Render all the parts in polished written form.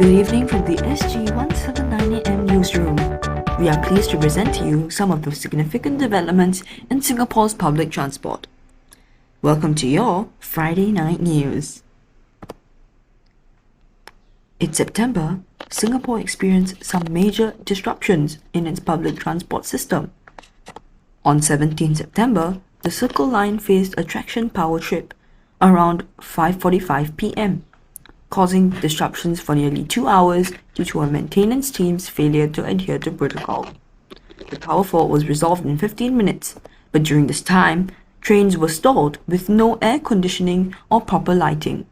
Good evening from the SG 179am newsroom. We are pleased to present to you some of the significant developments in Singapore's public transport. Welcome to your Friday night news. In September, Singapore experienced some major disruptions in its public transport system. On 17 September, the Circle Line faced a traction power trip around 5:45 p.m. causing disruptions for nearly 2 hours due to a maintenance team's failure to adhere to protocol. The power fault was resolved in 15 minutes, but during this time, trains were stalled with no air conditioning or proper lighting.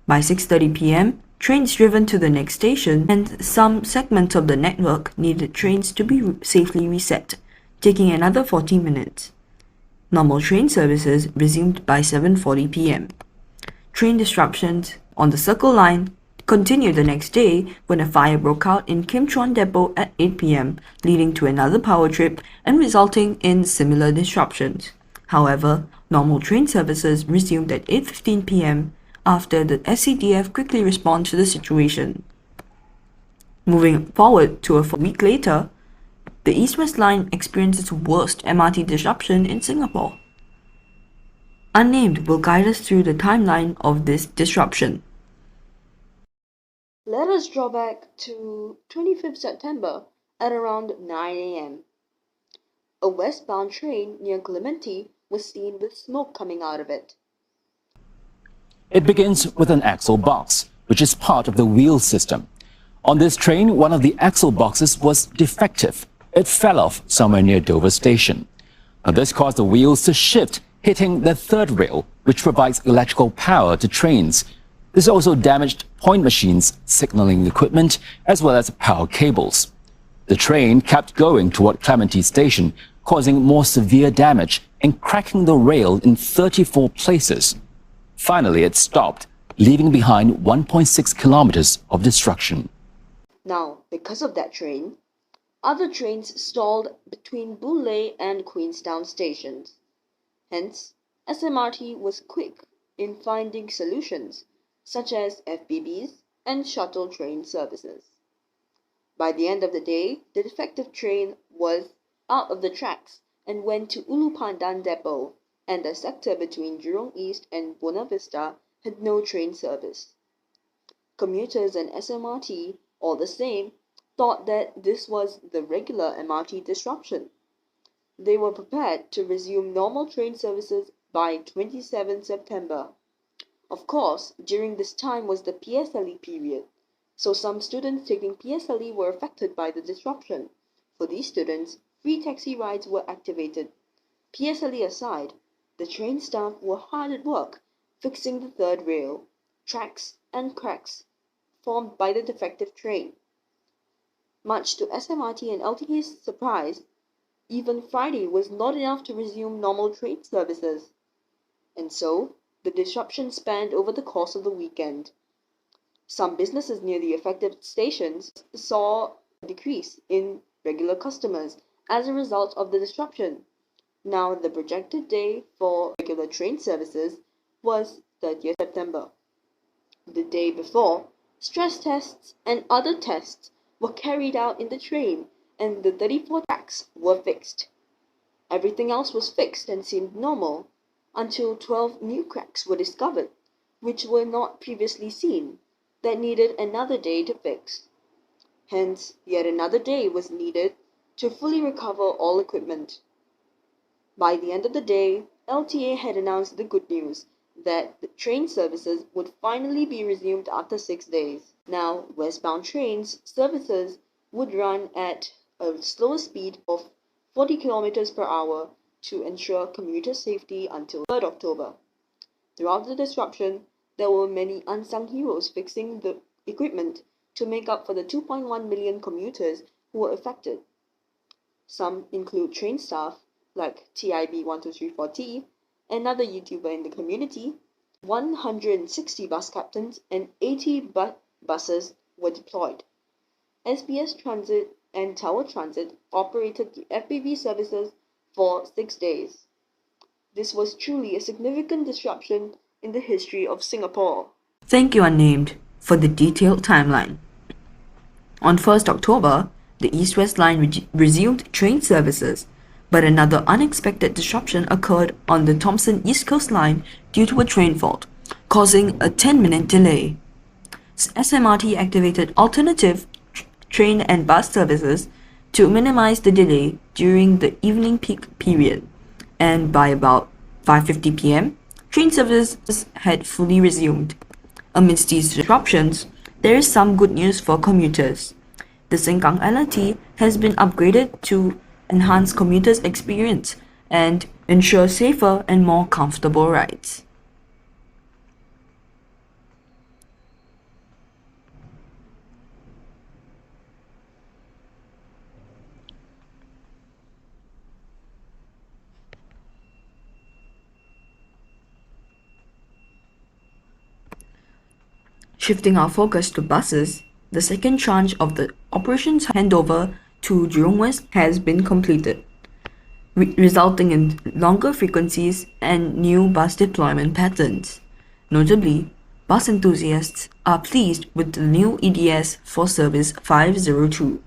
By 6:30 p.m., trains driven to the next station and some segments of the network needed trains to be safely reset, taking another 40 minutes. Normal train services resumed by 7:40 p.m. Train disruptions on the Circle Line continued the next day when a fire broke out in Kim Chuan Depot at 8 p.m., leading to another power trip and resulting in similar disruptions. However, normal train services resumed at 8:15 p.m. after the SCDF quickly responded to the situation. Moving forward to a week later, the East-West Line experienced its worst MRT disruption in Singapore. Unnamed will guide us through the timeline of this disruption. Let us draw back to 25th September at around 9 a.m. A westbound train near Clementi was seen with smoke coming out of it. It begins with an axle box, which is part of the wheel system. On this train, one of the axle boxes was defective. It fell off somewhere near Dover Station. Now, this caused the wheels to shift, hitting the third rail, which provides electrical power to trains. This also damaged point machines, signaling equipment, as well as power cables. The train kept going toward Clementi Station, causing more severe damage and cracking the rail in 34 places. Finally, it stopped, leaving behind 1.6 kilometers of destruction. Now, because of that train, other trains stalled between Boon Lay and Queenstown stations. Hence, SMRT was quick in finding solutions, such as FBBs and shuttle train services. By the end of the day, the defective train was out of the tracks and went to Ulu Pandan Depot, and the sector between Jurong East and Buona Vista had no train service. Commuters and SMRT, all the same, thought that this was the regular MRT disruption. They were prepared to resume normal train services by 27 September. Of course, during this time was the PSLE period, so some students taking PSLE were affected by the disruption. For these students, free taxi rides were activated. PSLE aside, the train staff were hard at work fixing the third rail, tracks and cracks formed by the defective train. Much to SMRT and LTA's surprise, even Friday was not enough to resume normal train services. And so, the disruption spanned over the course of the weekend. Some businesses near the affected stations saw a decrease in regular customers as a result of the disruption. Now, the projected day for regular train services was 30th September. The day before, stress tests and other tests were carried out in the train, and the 34 tracks were fixed. Everything else was fixed and seemed normal until 12 new cracks were discovered, which were not previously seen, that needed another day to fix. Hence, yet another day was needed to fully recover all equipment. By the end of the day, LTA had announced the good news that the train services would finally be resumed after 6 days. Now, westbound trains services would run at a slower speed of 40 kilometers per hour to ensure commuter safety until 3rd October. Throughout the disruption, there were many unsung heroes fixing the equipment to make up for the 2.1 million commuters who were affected. Some include train staff like TIB1234T, another YouTuber in the community. 160 bus captains and 80 buses were deployed. SBS Transit and Tower Transit operated the FBB services for 6 days. This was truly a significant disruption in the history of Singapore. Thank you, Unnamed. for the detailed timeline. On 1st October, the East-West line resumed train services, but another unexpected disruption occurred on the Thomson East Coast Line due to a train fault, causing a 10-minute delay. SMRT activated alternative train and bus services to minimize the delay during the evening peak period, and by about 5:50 p.m., train services had fully resumed. Amidst these disruptions, there is some good news for commuters. The Sengkang LRT has been upgraded to enhance commuters' experience and ensure safer and more comfortable rides. Shifting our focus to buses, the second tranche of the operations handover to Jurong West has been completed, resulting in longer frequencies and new bus deployment patterns. Notably, bus enthusiasts are pleased with the new EDS for Service 502.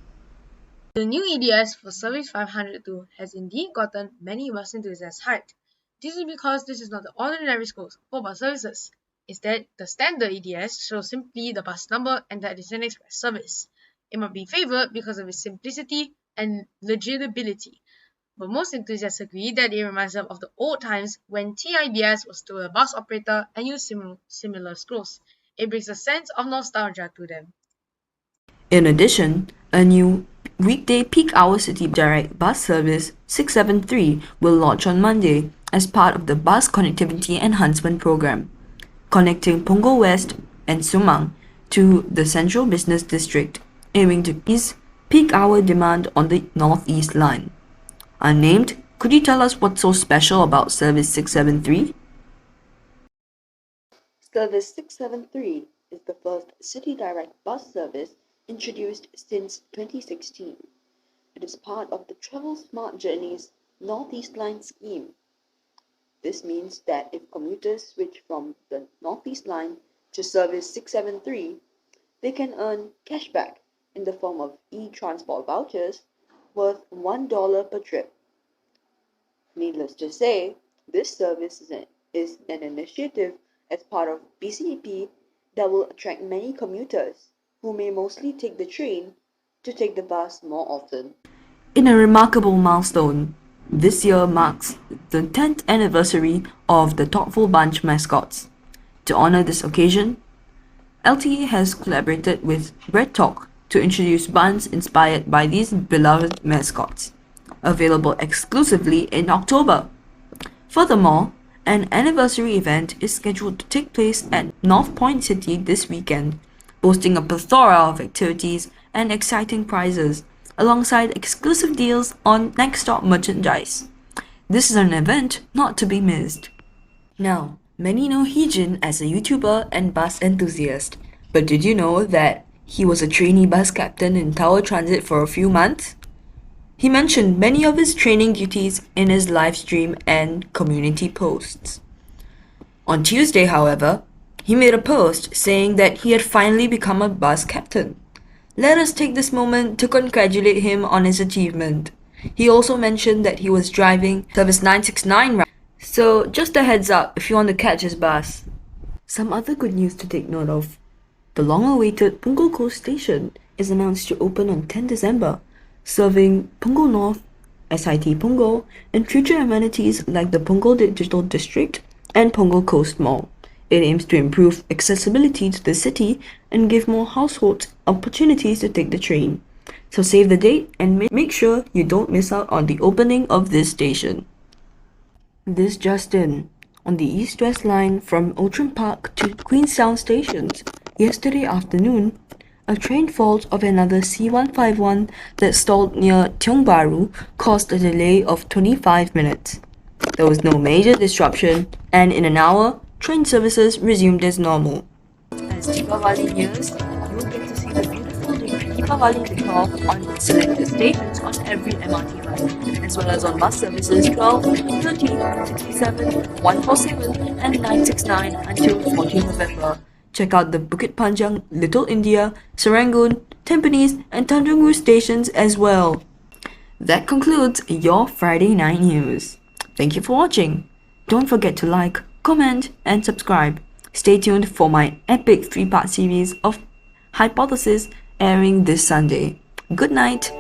The new EDS for Service 502 has indeed gotten many bus enthusiasts hyped. This is because this is not the ordinary scores for bus services. Instead, the standard EDS shows simply the bus number and that it's an express service. It might be favored because of its simplicity and legibility, but most enthusiasts agree that it reminds them of the old times when TIBS was still a bus operator and used similar scrolls. It brings a sense of nostalgia to them. In addition, a new weekday peak hour city direct bus service 673 will launch on Monday as part of the Bus Connectivity Enhancement Program, connecting Punggol West and Sumang to the Central Business District, aiming to ease peak hour demand on the Northeast Line. Unnamed, could you tell us what's so special about Service 673? Service 673 is the first City Direct bus service introduced since 2016. It is part of the Travel Smart Journeys Northeast Line scheme. This means that if commuters switch from the Northeast Line to Service 673, they can earn cashback in the form of e-transport vouchers worth $1 per trip. Needless to say, this service is an initiative as part of BCEP that will attract many commuters who may mostly take the train to take the bus more often. In a remarkable milestone, this year marks the 10th anniversary of the Thoughtful Bunch mascots. To honor this occasion, LTE has collaborated with Bread Talk to introduce buns inspired by these beloved mascots, available exclusively in October. Furthermore, an anniversary event is scheduled to take place at North Point City this weekend, boasting a plethora of activities and exciting prizes, alongside exclusive deals on next stop merchandise. This is an event not to be missed. Now, many know Heejin as a YouTuber and bus enthusiast, but did you know that he was a trainee bus captain in Tower Transit for a few months? He mentioned many of his training duties in his live stream and community posts. On Tuesday, however, he made a post saying that he had finally become a bus captain. Let us take this moment to congratulate him on his achievement. He also mentioned that he was driving Service 969 right. So just a heads up if you want to catch his bus. Some other good news to take note of. The long-awaited Punggol Coast Station is announced to open on 10 December, serving Punggol North, SIT Punggol, and future amenities like the Punggol Digital District and Punggol Coast Mall. It aims to improve accessibility to the city and give more households opportunities to take the train. So save the date and make sure you don't miss out on the opening of this station. This just in. On the East-West line from Outram Park to Queenstown stations, yesterday afternoon, a train fault of another C151 that stalled near Tiong Bahru caused a delay of 25 minutes. There was no major disruption, and in an hour, train services resumed as normal. As Deepavali nears, you will get to see the beautiful Deepavali decor on selected stations on every MRT line, as well as on bus services 12, 13, 67, 147, and 969 until 14 November. check out the Bukit Panjang, Little India, Serangoon, Tampines, and Tanjung Rhu stations as well. That concludes your Friday Night News. Thank you for watching. Don't forget to like, comment, and subscribe. Stay tuned for my epic 3-part series of Hypothesis airing this Sunday. Good night.